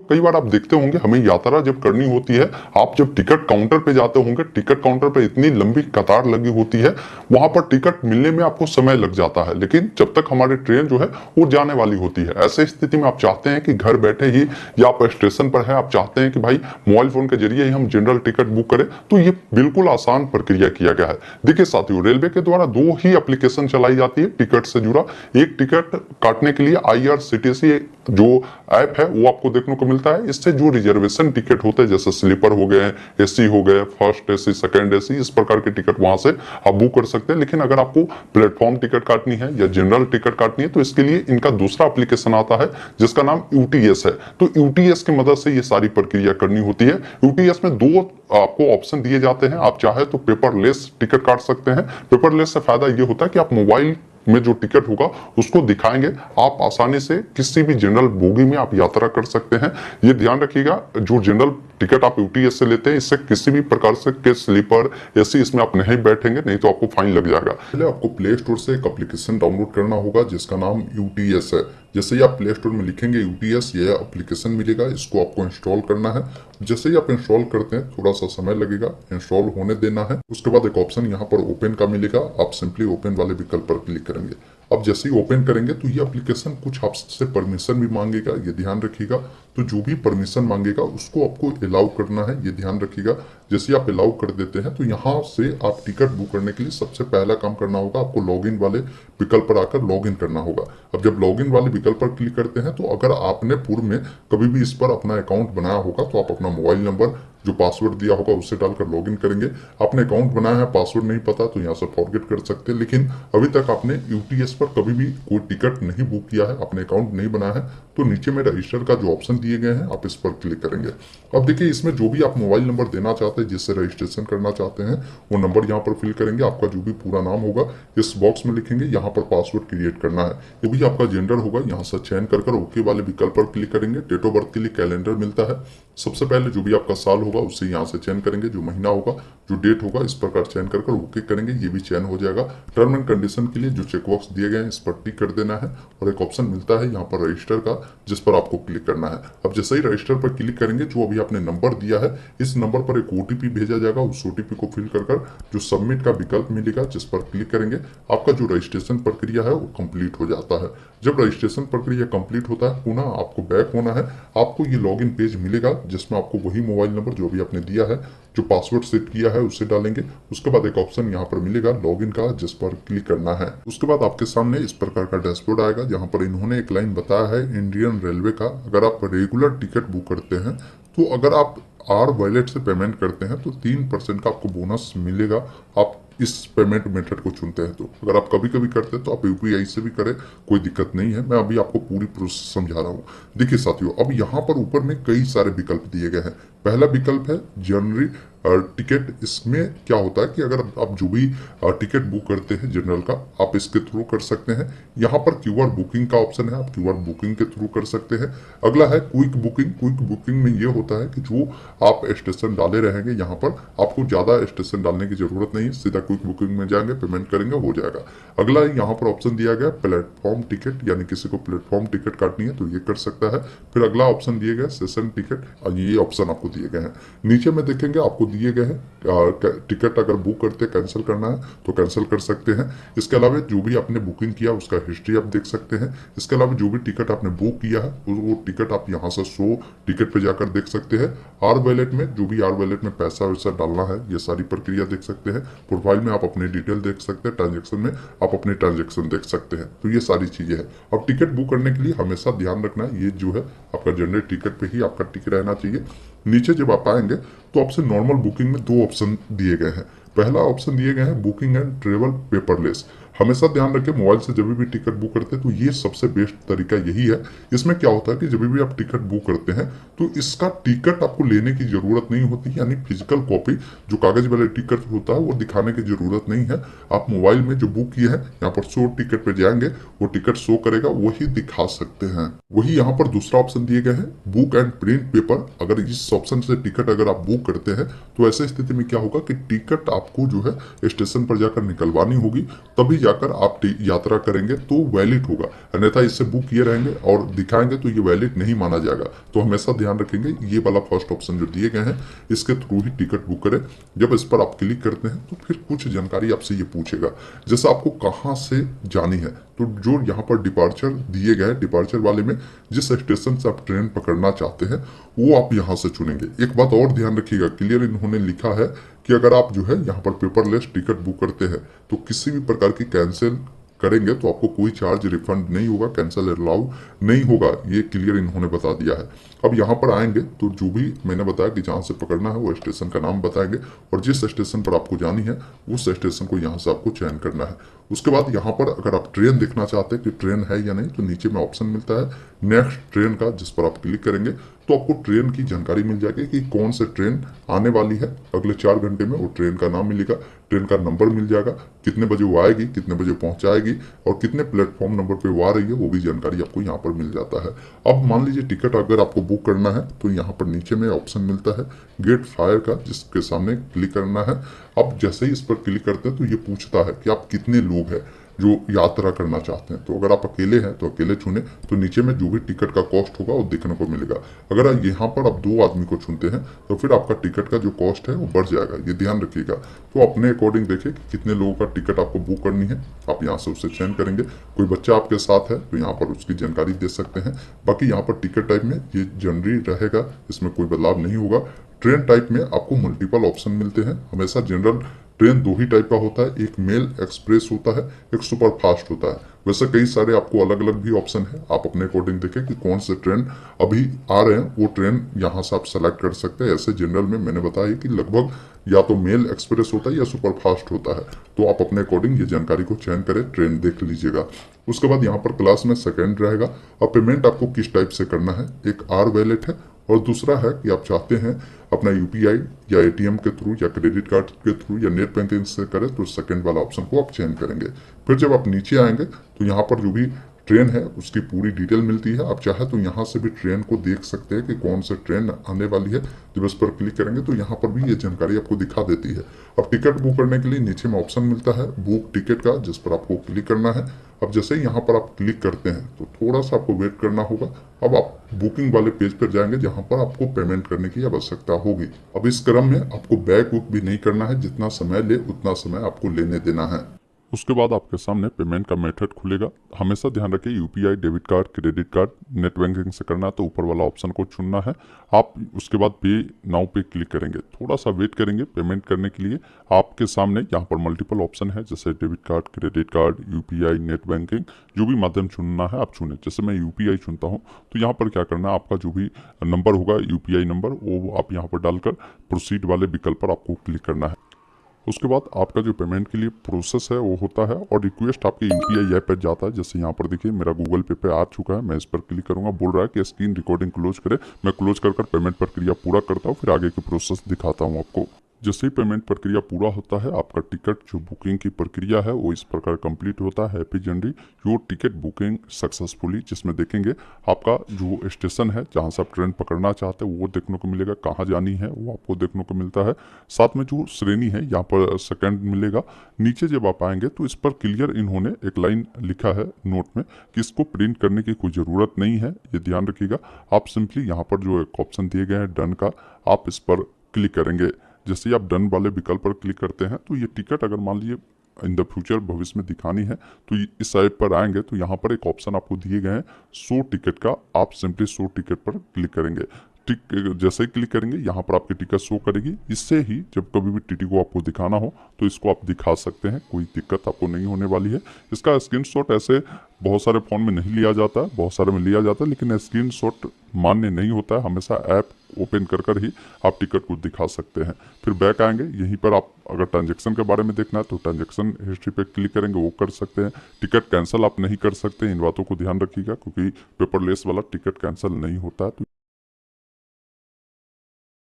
कई बार आप देखते होंगे हमें यात्रा जब करनी होती है, आप जब टिकट काउंटर पे जाते होंगे, टिकट काउंटर पे इतनी लंबी कतार लगी होती है, वहां पर टिकट मिलने में आपको समय लग जाता है, लेकिन जब तक हमारी ट्रेन जो है वो जाने वाली होती है। ऐसे स्थिति में आप चाहते हैं कि घर बैठे ही या आप स्टेशन पर है, आप चाहते हैं कि भाई मोबाइल फोन के जरिए ही हम जनरल टिकट बुक करें, तो ये बिल्कुल आसान प्रक्रिया किया गया है। देखिए साथियों, रेलवे के द्वारा दो ही एप्लीकेशन चलाई जाती है टिकट से जुड़ा। एक टिकट काटने के लिए IRCTC जो ऐप है वो आपको देखने को मिलता है। इससे जो रिजर्वेशन टिकट होते हैं, जैसे स्लीपर हो गए, AC हो गए, फर्स्ट AC, सेकंड AC, इस प्रकार के टिकट वहां से आप बुक कर सकते हैं। लेकिन अगर आपको प्लेटफॉर्म टिकट काटनी है या जनरल टिकट काटनी है, तो इसके लिए इनका दूसरा एप्लीकेशन आता है जिसका नाम UTS है। तो UTS की मदद से ये सारी प्रक्रिया करनी होती है। UTS में दो आपको ऑप्शन दिए जाते हैं। आप चाहे तो पेपरलेस टिकट काट सकते हैं। पेपरलेस से फायदा ये होता है कि आप मोबाइल में जो टिकट होगा उसको दिखाएंगे, आप आसानी से किसी भी जनरल बोगी में आप यात्रा कर सकते हैं। ये ध्यान रखिएगा, जो जनरल टिकट आप UTS से लेते हैं, इससे किसी भी प्रकार से के स्लीपर AC इसमें आप नहीं बैठेंगे, नहीं तो आपको फाइन लग जाएगा। पहले आपको प्ले स्टोर से एक एप्लीकेशन डाउनलोड करना होगा जिसका नाम UTS है। जैसे ही आप प्ले स्टोर में लिखेंगे UTS, ये एप्लीकेशन मिलेगा, इसको आपको इंस्टॉल करना है। जैसे ही आप इंस्टॉल करते हैं, थोड़ा सा समय लगेगा, इंस्टॉल होने देना है। उसके बाद एक ऑप्शन यहाँ पर ओपन का मिलेगा, आप सिंपली ओपन वाले विकल्प पर क्लिक करेंगे। अब जैसे ही ओपन करेंगे तो ये एप्लीकेशन कुछ आपसे परमिशन भी मांगेगा, ये ध्यान रखिएगा। तो जो भी परमिशन मांगेगा उसको आपको अलाउ करना है, ये ध्यान रखिएगा। जैसे आप अलाउ कर देते हैं तो यहाँ से आप टिकट बुक करने के लिए सबसे पहला काम करना होगा, आपको लॉगिन वाले विकल्प पर आकर लॉगिन करना होगा। अब जब लॉगिन वाले विकल्प पर क्लिक करते हैं तो अगर आपने पूर्व में कभी भी इस पर अपना अकाउंट बनाया होगा तो आप अपना मोबाइल नंबर जो पासवर्ड दिया होगा उससे डालकर लॉगिन करेंगे। आपने अकाउंट बनाया है, पासवर्ड नहीं पता, तो यहाँ से फॉरगेट कर सकते हैं। लेकिन अभी तक आपने UTS पर कभी भी कोई टिकट नहीं बुक किया है, अपने अकाउंट नहीं बनाया है, तो नीचे में रजिस्टर का जो ऑप्शन दिए गए हैं आप इस पर क्लिक करेंगे। अब देखिए, इसमें जो भी आप मोबाइल नंबर देना चाहते हैं, जिससे रजिस्ट्रेशन करना चाहते हैं, वो नंबर यहाँ पर फिल करेंगे। आपका जो भी पूरा नाम होगा इस बॉक्स में लिखेंगे, यहाँ पर पासवर्ड क्रिएट करना है। ये भी आपका जेंडर होगा, यहाँ से चयन कर ओके वाले विकल्प पर क्लिक करेंगे। डेट ऑफ बर्थ के लिए कैलेंडर मिलता है। सबसे पहले जो भी आपका साल होगा उससे यहाँ से चयन करेंगे, जो महीना होगा, जो डेट होगा, इस प्रकार चयन कर ओके करेंगे, ये भी चयन हो जाएगा। टर्म एंड कंडीशन के लिए जो चेकबॉक्स दिए गए हैं इस पर टिक कर देना है और एक ऑप्शन मिलता है यहाँ पर रजिस्टर का, जिस पर आपको क्लिक करना है। अब जैसे ही रजिस्टर पर क्लिक करेंगे, जो अभी आपने नंबर दिया है इस नंबर पर एक OTP भेजा जाएगा। उस OTP को फिल कर जो सबमिट का विकल्प मिलेगा जिस पर क्लिक करेंगे, आपका जो रजिस्ट्रेशन प्रक्रिया है वो कंप्लीट हो जाता है। जब रजिस्ट्रेशन प्रक्रिया कंप्लीट होता है, पुनः आपको बैक होना है। आपको ये लॉगिन पेज मिलेगा जिसमें आपको वही मोबाइल नंबर जो भी आपने दिया है, जो पासवर्ड सेट किया है, उसे डालेंगे। उसके बाद एक ऑप्शन यहाँ पर मिलेगा लॉगिन का, जिस पर क्लिक करना है। उसके बाद आपके सामने इस प्रकार का डैशबोर्ड आएगा जहाँ पर इन्होंने एक लाइन बताया है इंडियन रेलवे का। अगर आप रेगुलर टिकट बुक करते हैं तो अगर आप R वॉलेट से पेमेंट करते हैं तो 3% का आपको बोनस मिलेगा। आप इस पेमेंट मेथड को चुनते हैं तो अगर आप कभी कभी करते हैं तो आप UPI से भी करें, कोई दिक्कत नहीं है। मैं अभी आपको पूरी प्रोसेस समझा रहा हूँ। देखिए साथियों, अब यहाँ पर ऊपर में कई सारे विकल्प दिए गए हैं। पहला विकल्प है जनरल टिकट। इसमें क्या होता है कि अगर आप जो भी टिकट बुक करते हैं जनरल का, आप इसके थ्रू कर सकते हैं। यहाँ पर QR बुकिंग का ऑप्शन है, आप QR बुकिंग के थ्रू कर सकते हैं। अगला है क्विक बुकिंग। क्विक बुकिंग में ये होता है कि जो आप स्टेशन डाले रहेंगे, यहाँ पर आपको ज़्यादा स्टेशन डालने की जरूरत नहीं, सीधा क्विक बुकिंग में जाएंगे, पेमेंट करेंगे, हो जाएगा। अगला यहाँ पर ऑप्शन दिया गया प्लेटफॉर्म टिकट, यानी किसी को प्लेटफॉर्म टिकट काटनी है तो ये कर सकता है। फिर अगला ऑप्शन दिए गए सेशन टिकट, ये ऑप्शन आपको दिए गए हैं। नीचे में देखेंगे आपको दिए गए हैं टिकट अगर बुक करते कैंसिल करना है तो कैंसिल कर सकते हैं। इसके अलावा जो भी आपने बुकिंग किया उसका हिस्ट्री आप देख सकते हैं। इसके अलावा जो भी टिकट आपने बुक किया है वो टिकट आप यहाँ से शो टिकट पे जाकर देख सकते हैं। R वॉलेट में जो भी R वॉलेट में पैसा वैसा डालना है, ये सारी प्रक्रिया देख सकते हैं। प्रोफाइल में आप अपने डिटेल देख सकते हैं, ट्रांजेक्शन में आप अपने ट्रांजेक्शन देख सकते हैं। तो ये सारी चीजें हैं। अब टिकट बुक करने के लिए हमेशा ध्यान रखना है, ये जो है आपका जनरल टिकट पे ही आपका टिक रहना चाहिए। नीचे जब आप आएंगे तो आपसे नॉर्मल बुकिंग में दो ऑप्शन दिए गए हैं। पहला ऑप्शन दिए गए हैं बुकिंग एंड ट्रेवल पेपरलेस। हमेशा ध्यान रखें, मोबाइल से जब भी टिकट बुक करते हैं तो ये सबसे बेस्ट तरीका यही है। इसमें क्या होता है कि जब भी आप टिकट बुक करते हैं तो इसका टिकट आपको लेने की जरूरत नहीं होती, यानी फिजिकल कॉपी जो कागज वाले टिकट होता है वो दिखाने की जरूरत नहीं है। आप मोबाइल में जो बुक किए हैं यहाँ पर शो टिकट पे जाएंगे, वो टिकट शो करेगा, वही दिखा सकते हैं। वही यहाँ पर दूसरा ऑप्शन दिए गए हैं बुक एंड प्रिंट पेपर। अगर इस ऑप्शन से टिकट अगर आप बुक करते हैं तो ऐसे स्थिति में क्या होगा कि टिकट आपको जो है स्टेशन पर जाकर निकलवानी होगी, तभी जाकर आप यात्रा करेंगे तो वैलिड होगा, अन्यथा इससे बुक किए रहेंगे और दिखाएंगे तो ये वैलिड नहीं माना जाएगा। तो हमेशा ध्यान रखेंगे ये वाला फर्स्ट ऑप्शन जो दिए गए हैं इसके थ्रू ही टिकट बुक करें। जब इस पर आप क्लिक करते हैं तो फिर कुछ जानकारी आपसे ये पूछेगा, जैसे आपको कहाँ से जानी है, तो जो यहाँ पर डिपार्चर दिए गए, डिपार्चर वाले में जिस स्टेशन से आप ट्रेन पकड़ना चाहते हैं वो आप यहाँ से चुनेंगे। एक बात और ध्यान रखिएगा, क्लियर इन्होंने लिखा है कि अगर आप जो है यहाँ पर पेपरलेस टिकट बुक करते हैं तो किसी भी प्रकार की कैंसिल करेंगे तो आपको कोई चार्ज रिफंड नहीं होगा, कैंसिल अलाउ नहीं होगा, ये क्लियर इन्होंने बता दिया है। अब यहाँ पर आएंगे तो जो भी मैंने बताया कि जहाँ से पकड़ना है वो स्टेशन का नाम बताएंगे और जिस स्टेशन पर आपको जानी है उस स्टेशन को यहाँ से आपको चयन करना है। उसके बाद यहाँ पर अगर आप ट्रेन देखना चाहते हैं कि ट्रेन है या नहीं तो नीचे में ऑप्शन मिलता है नेक्स्ट ट्रेन का, जिस पर आप क्लिक करेंगे तो आपको ट्रेन की जानकारी मिल जाएगी कि कौन से ट्रेन आने वाली है अगले 4 घंटे में। वो ट्रेन का नाम मिलेगा, ट्रेन का नंबर मिल जाएगा, कितने बजे वो आएगी, कितने बजे पहुंचाएगी और कितने प्लेटफॉर्म नंबर पे वो आ रही है वो भी जानकारी आपको यहाँ पर मिल जाता है। अब मान लीजिए टिकट अगर आपको बुक करना है तो यहाँ पर नीचे में ऑप्शन मिलता है गेट फायर का, जिसके सामने क्लिक करना है। अब जैसे ही इस पर क्लिक करते हैं तो ये पूछता है कि आप कितने लोग हैं जो यात्रा करना चाहते हैं। तो अगर आप अकेले हैं तो अकेले चुने, तो नीचे में जो भी टिकट का कॉस्ट होगा वो देखने को मिलेगा। अगर यहाँ पर आप 2 आदमी को चुनते हैं तो फिर आपका टिकट का जो कॉस्ट है वो बढ़ जाएगा, ये ध्यान रखिएगा। तो अपने अकॉर्डिंग देखिए कि कितने लोगों का टिकट आपको बुक करनी है, आप यहाँ से उसे चयन करेंगे। कोई बच्चा आपके साथ है तो यहाँ पर उसकी जानकारी दे सकते हैं। बाकी यहाँ पर टिकट टाइप में ये जनरली रहेगा, इसमें कोई बदलाव नहीं होगा। ट्रेन टाइप में आपको मल्टीपल ऑप्शन मिलते हैं। हमेशा जनरल ट्रेन 2 ही टाइप का होता है, एक मेल एक्सप्रेस होता है, एक सुपर फास्ट होता है। वैसे कई सारे आपको अलग अलग भी ऑप्शन है, आप अपने अकॉर्डिंग देखें कि कौन से ट्रेन अभी आ रहे हैं वो ट्रेन यहाँ से आप सेलेक्ट कर सकते हैं। ऐसे जनरल में मैंने बताया कि लगभग या तो मेल एक्सप्रेस होता है या सुपर फास्ट होता है, तो आप अपने अकॉर्डिंग ये जानकारी को चयन करें, ट्रेन देख लीजिएगा। उसके बाद यहाँ पर क्लास में सेकेंड रहेगा और पेमेंट आपको किस टाइप से करना है, एक आर वैलेट है और दूसरा है कि आप चाहते हैं अपना यूपीआई या एटीएम के थ्रू या क्रेडिट कार्ड के थ्रू या नेट बैंकिंग से करें, तो सेकंड वाला ऑप्शन को आप चयन करेंगे। फिर जब आप नीचे आएंगे तो यहाँ पर जो भी ट्रेन है उसकी पूरी डिटेल मिलती है। आप चाहे तो यहाँ से भी ट्रेन को देख सकते हैं कि कौन सा ट्रेन आने वाली है। जब इस पर क्लिक करेंगे तो यहाँ पर भी ये जानकारी आपको दिखा देती है। अब टिकट बुक करने के लिए नीचे में ऑप्शन मिलता है बुक टिकट का, जिस पर आपको क्लिक करना है। अब जैसे ही यहाँ पर आप क्लिक करते हैं तो थोड़ा सा आपको वेट करना होगा। अब आप बुकिंग वाले पेज पर जाएंगे जहाँ पर आपको पेमेंट करने की आवश्यकता होगी। अब इस क्रम में आपको बैक बुक भी नहीं करना है, जितना समय ले उतना समय आपको लेने देना है। उसके बाद आपके सामने पेमेंट का मेथड खुलेगा। हमेशा ध्यान रखिए UPI, debit card, credit card, net banking से करना है तो ऊपर वाला ऑप्शन को चुनना है। आप उसके बाद पे नाउ पे क्लिक करेंगे, थोड़ा सा वेट करेंगे पेमेंट करने के लिए। आपके सामने यहाँ पर मल्टीपल ऑप्शन है, जैसे debit card, credit card, UPI, net banking, जो भी माध्यम चुनना है आप चुने। जैसे मैं यूपीआई चुनता हूँ तो यहाँ पर क्या करना है, आपका जो भी नंबर होगा यूपीआई नंबर वो आप यहाँ पर डालकर प्रोसीड वाले विकल्प पर आपको क्लिक करना है। उसके बाद आपका जो पेमेंट के लिए प्रोसेस है वो होता है और रिक्वेस्ट आपके यूपीआई ऐप पर जाता है। जैसे यहाँ पर देखिए मेरा गूगल पे आ चुका है, मैं इस पर क्लिक करूंगा, बोल रहा है कि स्क्रीन रिकॉर्डिंग क्लोज करें। मैं क्लोज कर पेमेंट प्रक्रिया पूरा करता हूँ, फिर आगे की प्रोसेस दिखाता हूँ आपको। जैसे ही पेमेंट प्रक्रिया पूरा होता है आपका टिकट जो बुकिंग की प्रक्रिया है वो इस प्रकार कंप्लीट होता है। Happy journey, your ticket booking successfully, जिसमें देखेंगे आपका जो स्टेशन है जहां से आप ट्रेन पकड़ना चाहते हैं वो देखने को मिलेगा, कहां जानी है वो आपको देखने को मिलता है। साथ में जो श्रेणी है यहाँ पर सेकंड मिलेगा। नीचे जब आप आएंगे तो इस पर क्लियर इन्होंने एक लाइन लिखा है नोट में कि इसको प्रिंट करने की कोई ज़रूरत नहीं है, ये ध्यान रखिएगा। आप सिंपली यहाँ पर जो एक ऑप्शन दिए गए हैं डन का, आप इस पर क्लिक करेंगे। जैसे ही आप डन वाले विकल्प पर क्लिक करते हैं तो ये टिकट अगर मान लीजिए इन द फ्यूचर भविष्य में दिखानी है तो इस साइट पर आएंगे तो यहाँ पर एक ऑप्शन आपको दिए गए हैं शो टिकट का, आप सिंपली शो टिकट पर क्लिक करेंगे। जैसे ही क्लिक करेंगे यहाँ पर आपकी टिकट शो करेगी। इससे ही जब कभी भी टीटी को आपको दिखाना हो तो इसको आप दिखा सकते हैं, कोई दिक्कत आपको नहीं होने वाली है। इसका स्क्रीनशॉट ऐसे बहुत सारे फ़ोन में नहीं लिया जाता है, बहुत सारे में लिया जाता है, लेकिन स्क्रीनशॉट मान्य नहीं होता है। हमेशा ऐप ओपन कर ही आप टिकट को दिखा सकते हैं। फिर बैक आएंगे, यहीं पर आप अगर ट्रांजेक्शन के बारे में देखना है तो ट्रांजेक्शन हिस्ट्री पे क्लिक करेंगे, वो कर सकते हैं। टिकट कैंसिल आप नहीं कर सकते, इन बातों को ध्यान रखिएगा क्योंकि पेपरलेस वाला टिकट कैंसिल नहीं होता है।